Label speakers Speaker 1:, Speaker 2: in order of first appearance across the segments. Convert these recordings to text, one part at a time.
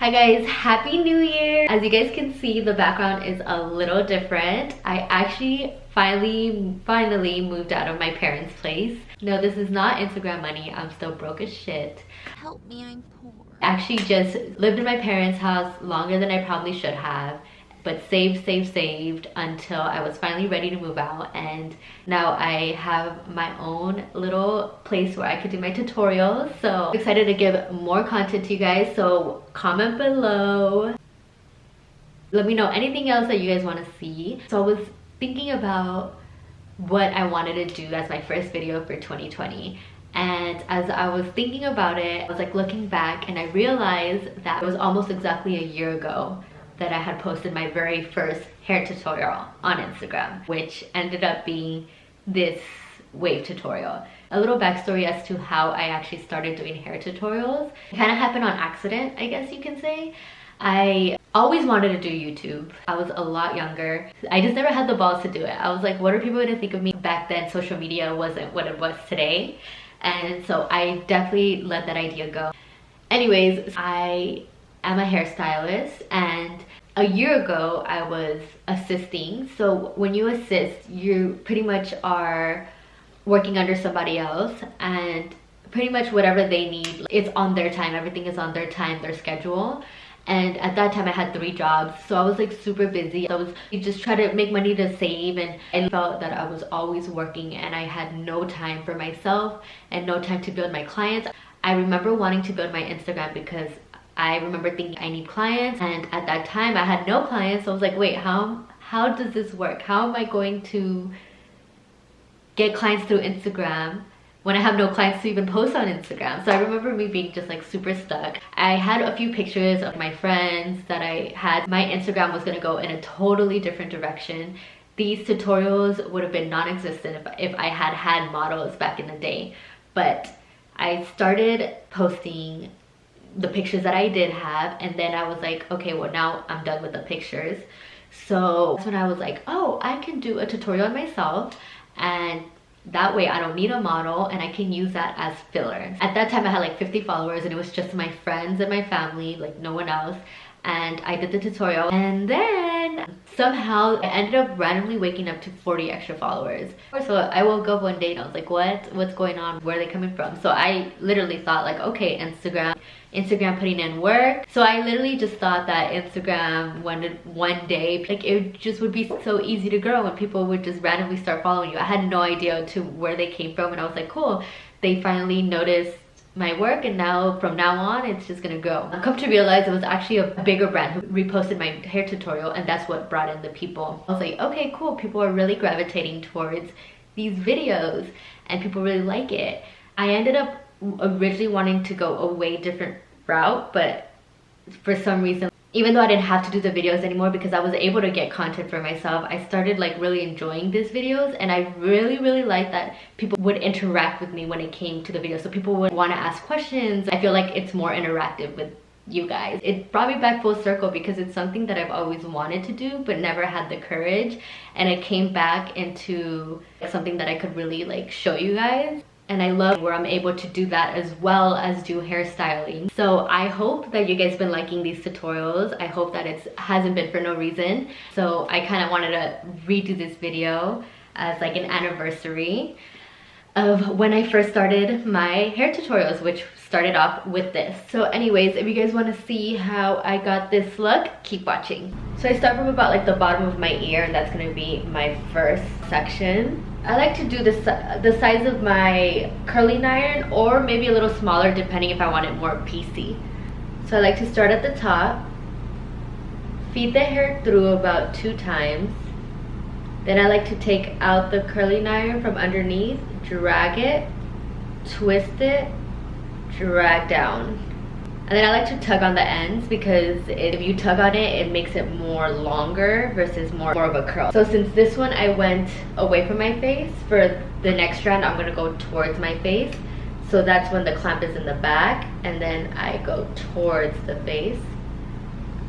Speaker 1: Hi guys, happy new year. As you guys can see, the background is a little different. I actually finally moved out of my parents' place. No, this is not Instagram money. I'm still broke as shit.
Speaker 2: Help me, I'm poor.
Speaker 1: Actually just lived in my parents' house longer than I probably should have, but saved until I was finally ready to move out, and now I have my own little place where I could do my tutorials. So I'm excited to give more content to you guys, so comment below. Let me know anything else that you guys want to see. So I was thinking about what I wanted to do as my first video for 2020. And as I was thinking about it, I was like looking back and I realized that it was almost exactly a year ago that I had posted my very first hair tutorial on Instagram, which ended up being this wave tutorial. A little backstory as to how I actually started doing hair tutorials. It kind of happened on accident, I guess you can say. I always wanted to do YouTube. I was a lot younger. I just never had the balls to do it. I was like, what are people gonna think of me? Back then, social media wasn't what it was today. And so I definitely let that idea go. Anyways, I am a hairstylist, and a year ago I was assisting. So when you assist, you pretty much are working under somebody else, and pretty much whatever they need, it's on their time. Everything is on their time, their schedule. And at that time I had 3 jobs, so I was like super busy. I was just trying to make money to save, and I felt that I was always working and I had no time for myself and no time to build my clients. I remember wanting to build my Instagram because I remember thinking I need clients, and at that time I had no clients. So I was like, wait, how does this work? How am I going to get clients through Instagram when I have no clients to even post on Instagram? So I remember me being just like super stuck. I had a few pictures of my friends that I had. My Instagram was gonna go in a totally different direction. These tutorials would have been non-existent if I had had models back in the day. But I started posting the pictures that I did have, and then I was like, okay, well now I'm done with the pictures. So that's when I was like, oh, I can do a tutorial on myself, and that way I don't need a model and I can use that as filler. At that time I had like 50 followers and it was just my friends and my family, like no one else. And I did the tutorial, and then somehow I ended up randomly waking up to 40 extra followers. So I woke up one day and I was like, what's going on? Where are they coming from? So I literally thought like, okay, Instagram putting in work. So I literally just thought that Instagram one day, like it just would be so easy to grow and people would just randomly start following you. I had no idea to where they came from, and I was like, cool, they finally noticed my work, and now from now on it's just gonna go. I come to realize it was actually a bigger brand who reposted my hair tutorial, and that's what brought in the people. I was like, okay, cool, people are really gravitating towards these videos and people really like it. I ended up originally wanting to go a way different route, but for some reason, even though I didn't have to do the videos anymore because I was able to get content for myself, I started like really enjoying these videos, and I really liked that people would interact with me when it came to the video. So people would want to ask questions. I feel like it's more interactive with you guys. It brought me back full circle because it's something that I've always wanted to do but never had the courage, and it came back into something that I could really like show you guys. And I love where I'm able to do that as well as do hairstyling. So I hope that you guys been liking these tutorials. I hope that it hasn't been for no reason. So I kind of wanted to redo this video as like an anniversary of when I first started my hair tutorials, which started off with this. So anyways, if you guys want to see how I got this look, keep watching. So I start from about like the bottom of my ear, and that's going to be my first section. I like to do the size of my curling iron, or maybe a little smaller depending if I want it more piecey. So I like to start at the top, feed the hair through about 2 times. Then I like to take out the curling iron from underneath, drag it, twist it, drag down. And then I like to tug on the ends because if you tug on it, it makes it more longer versus more of a curl. So since this one I went away from my face, for the next strand I'm gonna go towards my face. So that's when the clamp is in the back, and then I go towards the face.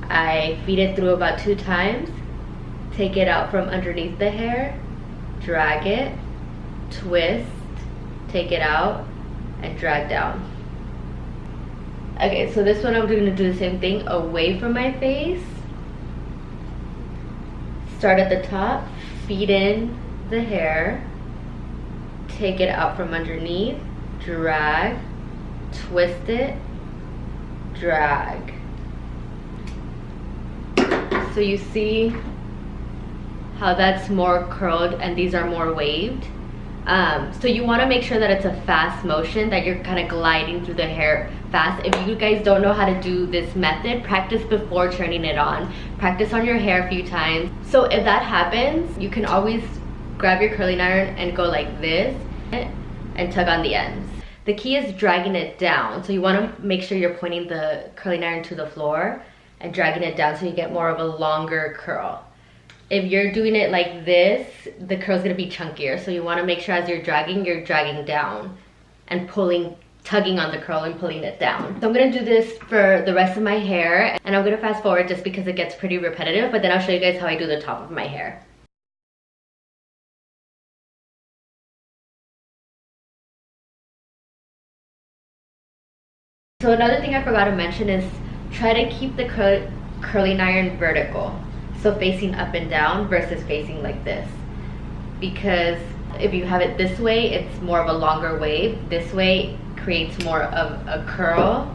Speaker 1: I feed it through about 2 times, take it out from underneath the hair, drag it, twist, take it out, and drag down. Okay, so this one I'm gonna do the same thing away from my face. Start at the top, feed in the hair, take it out from underneath, drag, twist it, drag. So you see how that's more curled and these are more waved. So you want to make sure that it's a fast motion, that you're kind of gliding through the hair fast. If you guys don't know how to do this method, practice before turning it on. Practice on your hair a few times. So if that happens, you can always grab your curling iron and go like this and tug on the ends. The key is dragging it down. So you want to make sure you're pointing the curling iron to the floor and dragging it down so you get more of a longer curl. If you're doing it like this, the curl's gonna be chunkier. So you wanna make sure as you're dragging down and tugging on the curl and pulling it down. So I'm gonna do this for the rest of my hair, and I'm gonna fast forward just because it gets pretty repetitive, but then I'll show you guys how I do the top of my hair. So another thing I forgot to mention is try to keep the curling iron vertical. So facing up and down versus facing like this. Because if you have it this way, it's more of a longer wave. This way creates more of a curl.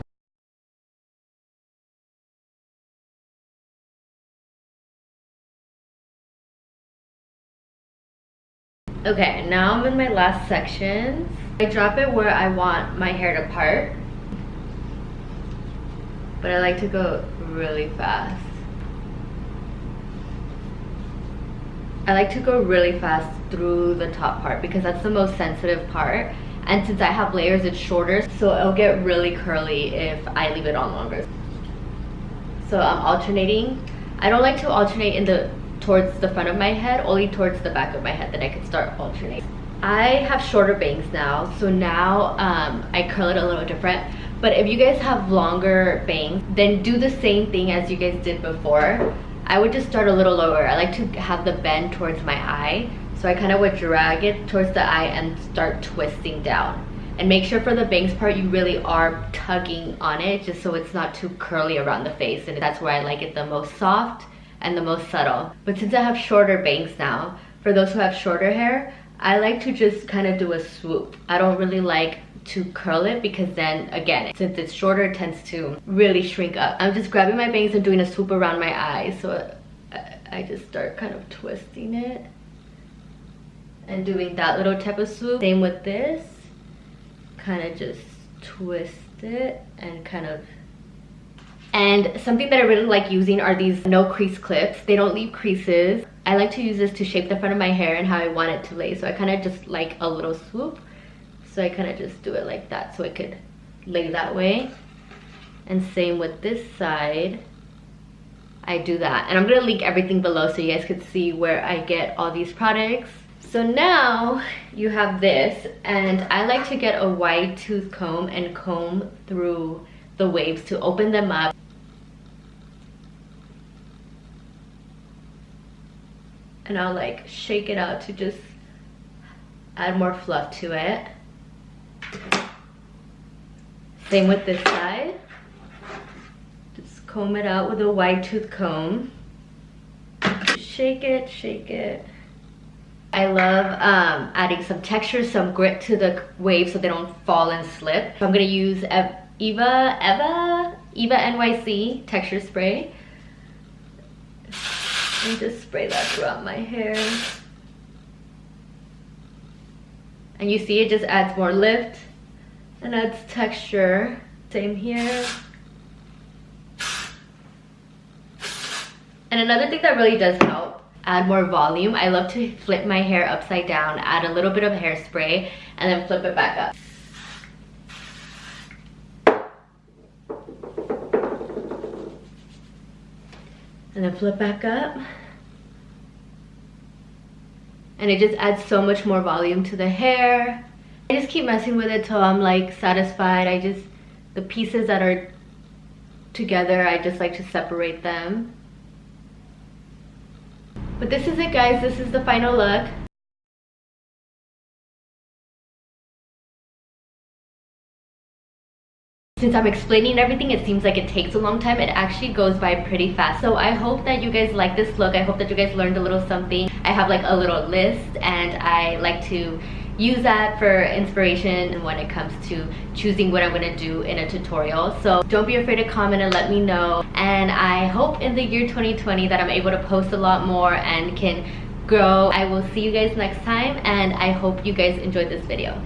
Speaker 1: Okay, now I'm in my last section. I drop it where I want my hair to part. But I like to go really fast. I like to go really fast through the top part because that's the most sensitive part. And since I have layers, it's shorter, so it'll get really curly if I leave it on longer. So I'm alternating. I don't like to alternate towards the front of my head, only towards the back of my head, then I can start alternating. I have shorter bangs now, so now I curl it a little different. But if you guys have longer bangs, then do the same thing as you guys did before. I would just start a little lower. I like to have the bend towards my eye. So I kind of would drag it towards the eye and start twisting down. And make sure for the bangs part, you really are tugging on it just so it's not too curly around the face. And that's where I like it the most soft and the most subtle. But since I have shorter bangs now, for those who have shorter hair, I like to just kind of do a swoop. I don't really like to curl it because then again, since it's shorter, it tends to really shrink up. I'm just grabbing my bangs and doing a swoop around my eyes. So I just start kind of twisting it and doing that little type of swoop. Same with this, kind of just twist it and kind of. And something that I really like using are these no crease clips. They don't leave creases. I like to use this to shape the front of my hair and how I want it to lay. So I kind of just like a little swoop. So I kind of just do it like that so it could lay that way. And same with this side. I do that. And I'm going to link everything below so you guys could see where I get all these products. So now you have this. And I like to get a wide tooth comb and comb through the waves to open them up. And I'll like shake it out to just add more fluff to it. Same with this side. Just comb it out with a wide tooth comb. Shake it, shake it. I love adding some texture, some grit to the waves so they don't fall and slip. So I'm gonna use Eva NYC texture spray. And just spray that throughout my hair. And you see it just adds more lift and adds texture. Same here. And another thing that really does help add more volume, I love to flip my hair upside down, add a little bit of hairspray, and then flip it back up. And then flip back up. And it just adds so much more volume to the hair. I just keep messing with it till I'm like satisfied. The pieces that are together, I just like to separate them. But this is it, guys. This is the final look. Since I'm explaining everything, it seems like it takes a long time. It actually goes by pretty fast. So I hope that you guys like this look. I hope that you guys learned a little something. I have like a little list, and I like to use that for inspiration when it comes to choosing what I'm gonna do in a tutorial. So don't be afraid to comment and let me know. And I hope in the year 2020 that I'm able to post a lot more and can grow. I will see you guys next time, and I hope you guys enjoyed this video.